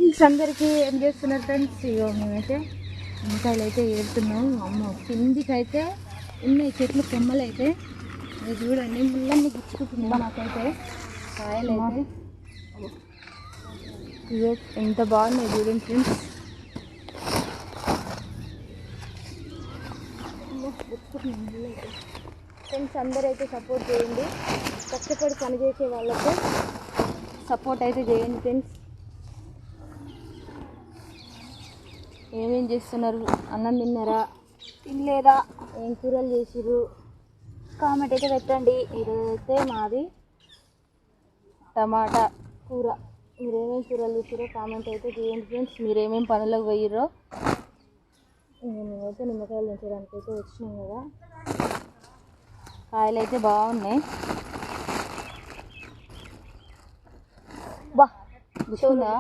Friends అందరికీ ఏం చేస్తున్నారు ఫ్రెండ్స్? ఇగో మేమైతే నిమ్మకాయలు అయితే ఏడుతున్నాం. అమ్మ కిందికి అయితే ఉన్నాయి చెట్లు కొమ్మలు అయితే ఇది చూడండి ముళ్ళన్నీ గుచ్చుకుంటుంది నాకైతే కాయలు అయితే. ఇదో ఎంత బాగున్నాయి చూడండి ఫ్రెండ్స్. ఫ్రెండ్స్ అందరూ అయితే సపోర్ట్ చేయండి, కష్టపడి పనిచేసే వాళ్ళకు సపోర్ట్ అయితే చేయండి ఫ్రెండ్స్. ఏమేం చేస్తున్నారు? అన్నం తిన్నారా, తినలేదా, ఏం కూరలు చేసిర్రు కామెంట్ అయితే పెట్టండి. ఈరోజైతే మాది టమాటా కూర. మీరేమేమి కూరలు చేసిరో కామెంట్ అయితే చేయండి ఫ్రెండ్స్. మీరేమేమి పనులకు పోయిర్రో. మేమైతే నిమ్మకాయలు ఉంచడానికి అయితే వచ్చినాం కదా. కాయలు అయితే బాగున్నాయి. బా గుర్తుందా?